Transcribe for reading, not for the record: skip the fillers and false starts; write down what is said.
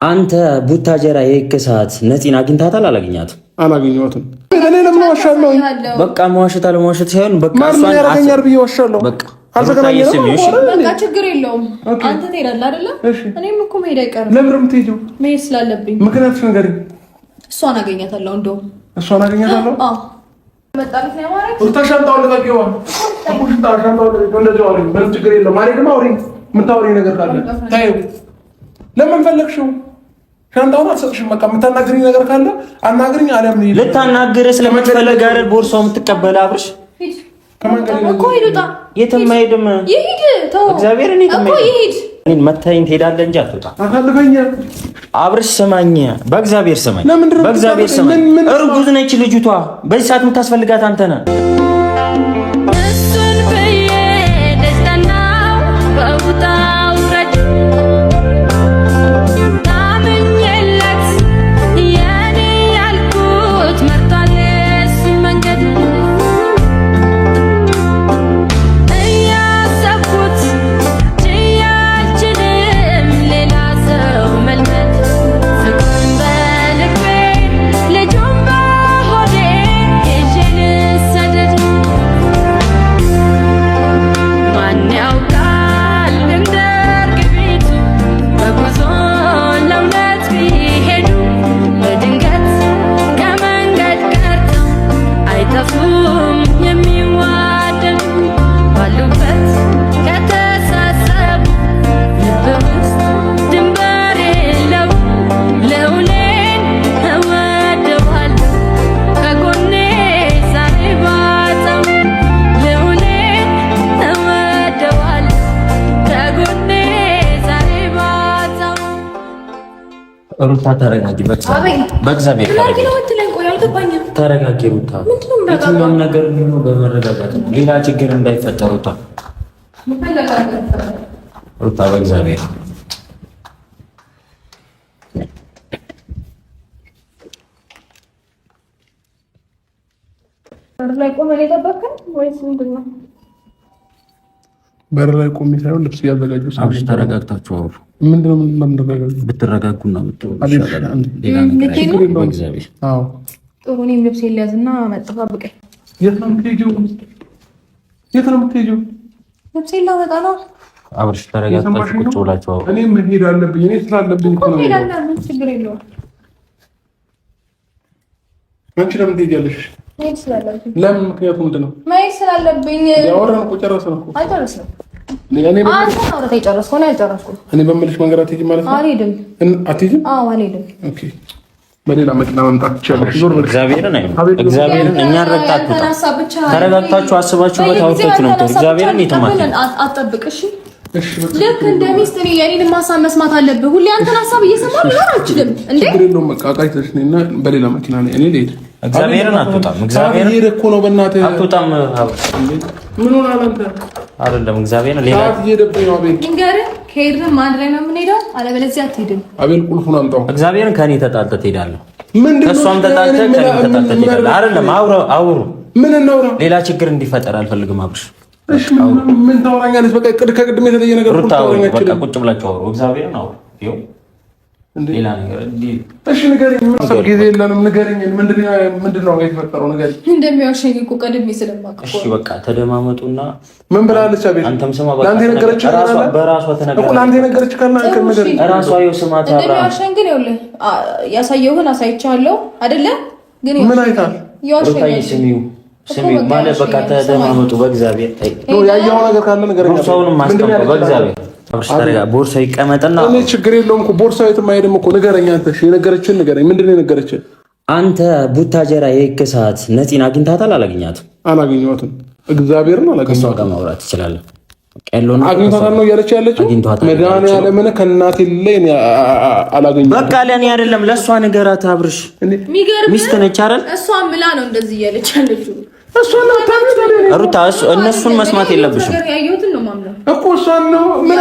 አንተ ቡታጀራ የከሳት ነፂን አግኝታታል? አላገኘኋትም። እኔ ለምን ዋሻለሁ? በቃ መዋሸት አለመዋሸት ሳይሆን በቃ እሷን ያረጋኛል ብዬ ዋሻለሁ። በቃ አልተገናኘንም። በቃ ችግር የለውም። አንተ ትሄዳለህ አይደለ? እኔም እኮ መሄድ አይቀርም። ለምን የምትሄጂው? መሄድ ስላለብኝ። ምክንያቱም ንገሪኝ። እሷን አገኛታለሁ። እንደውም እሷን አገኛታለሁ? አዎ መጣልኝ ነው ማለት ተሻንጣው ለቀቂዋ አቁሽታ ሻንጣው እንደዚህ አውሪ። ምንም ችግር የለም። ማለትም አውሪ። የምታወሪ ነገር ካለ ታዩ። ለምን ፈለግሽው? ሻንጣውን አትሰጥሽም። በቃ የምታናግሪኝ ነገር ካለ አናግሪኝ። አለም ነው ልታናግርህ ስለምትፈልግ አይደል ቦርሳው የምትቀበል አብርሽ እኮ ይሉጣ የትም አይሄድም። ይሄድ ተው እግዚአብሔር እኔ እኮ ይሄድ መታየኝ ትሄዳለህ እንጂ አትወጣም። አፈልገኛ አብርሽ ስማኝ፣ በእግዚአብሔር ስማኝ፣ በእግዚአብሔር ስማኝ። እርጉዝ ነች ልጅቷ። በዚህ ሰዓት የምታስፈልጋት አንተ ነህ። ሩታ ተረጋጊ፣ በእግዚአብሔር ተረጋጊ ሩታ። የትኛውም ነገር የሚሆነው በመረጋጋት ነው። ሌላ ችግር እንዳይፈጠር ሩታ በእግዚአብሔር በር ላይ ቆሜ ሳይሆን ልብስ እያዘጋጁ አብሽ ተረጋግታችሁ አውሩ። ምንድነው የምንረጋጋው? ብትረጋጉና ጥሩ እኔም ልብስ የለያዝና መጥፋ ብቀኝ። የት ነው የምትሄጂው? ልብስ ላመጣ ነው። አብሽ ተረጋግታችሁ ቁጭ ብላችሁ አውሩ። እኔ መሄድ አለብኝ። እኔ ስላለብኝ እኮ ነው። ችግር የለውም። አንቺ ለምን ትሄጃለሽ? መሄድ ስላለብኝ። ለምን? ምክንያቱ ምንድን ነው? መሄድ ስላለብኝ። ያወራን እኮ ጨረስን እኮ። አልጨረስንም። አንተ አውራት የጨረስኩ ነው ያልጨረስኩ። እኔ በምልሽ መንገድ አትሄጂም ማለት ነው? አልሄድም። አትሄጂም? አዎ አልሄድም። ኦኬ፣ በሌላ መኪና መምጣት ትችያለሽ። ዞር በል። እግዚአብሔርን እኛን ረግጣችሁ ተረጋግታችሁ አስባችሁበት አውርታችሁ ነው። እግዚአብሔርን የተማከለ አትጠብቅ። እሺ ልክ እንደ ሚስት እኔ የኔን ሀሳብ መስማት አለብህ። ሁሌ አንተን ሀሳብ እየሰማሁ ሊሆን አልችልም እንዴ? ችግር የለውም። በቃ ቃይተሽ ነኝና በሌላ መኪና ላይ እኔ ልሄድ። እግዚአብሔርን አትወጣም። እግዚአብሔርን ይሄ እኮ ነው። በእናትህ አትወጣም። ምን ሆነ አንተ? አይደለም እግዚአብሔርን ሌላ እየሄደብኝ ነው። አቤል እንገርህ ከሄድን ማን ላይ ነው የምንሄደው? አለበለዚያ አትሄድም። አቤል ቁልፉን አምጣው። እግዚአብሔርን ከኔ ተጣልተህ ትሄዳለህ። ምንድነው? ከሷም ተጣልተህ ከኔ ተጣልተህ ትሄዳለህ። አይደለም አውሩ። ምን እናውራ? ሌላ ችግር እንዲፈጠር አልፈልግም አብርሽ። እሺ ምን ታወራኛለሽ? በቃ ከቅድም የተለየ ነገር ሩታ በቃ ቁጭ ብላችሁ አውሩ። እግዚአብሔርን አውሩ። ይኸው ሌላ ነገር እንዴ? እሺ ንገሪኝ። ምን ሰው ጊዜ የለንም። ንገሪኝ። ምንድነው የተፈጠረው? ንገሪኝ። እንደሚያወሸኝ እኮ ቀድሜ ስለማውቅ። እሺ በቃ ተደማመጡና ምን ብላለች? አቤት አንተም ስማ። በቃ ለአንተ ነገረች። በራሷ ተነገረች እኮ ለአንተ ነገረች። ካልና ከነገር ራሷ ይኸው ስማት። አብራ እንደሚያወሸኝ ግን ይኸውልህ ያሳየሁህን አሳይቻለሁ አይደለ? ግን ምን አይታል? ሩታዬ ስሚው ማለት በቃ ተደማመጡ። በእግዚአብሔር ነው ያየኸው ነገር ካለ ነገረኛ። ቦርሳውንም ማስቀምጠው በእግዚአብሔር አብርሽ ተረጋ። ቦርሳ ይቀመጥና እኔ ችግር የለውም እኮ ቦርሳው የትም አይሄድም እኮ። ንገረኝ አንተ። እሺ የነገረችን ንገረኝ። ምንድነው የነገረችን? አንተ ቡታጀራ የከሳት ነፂን አግኝታታል? አላገኘኋትም። እግዚአብሔርን አላገኘኋትም። ከሷ ጋር ማውራት ትችላለህ። ቀሎና አግኝቷታል ነው እያለች ያለችው። መድኃኒዓለምን ከእናቴ ላይ አላገኘኋትም። በቃ ለእኔ አይደለም ለእሷ ንገራት አብርሽ። ሚስት ነች አይደል? እሷ ምላ ነው እንደዚህ እያለች ያለችው። ሩታ እነሱን መስማት የለብሽም ያየሁትን ነው ማምነው እኮ እሷን ነው ምን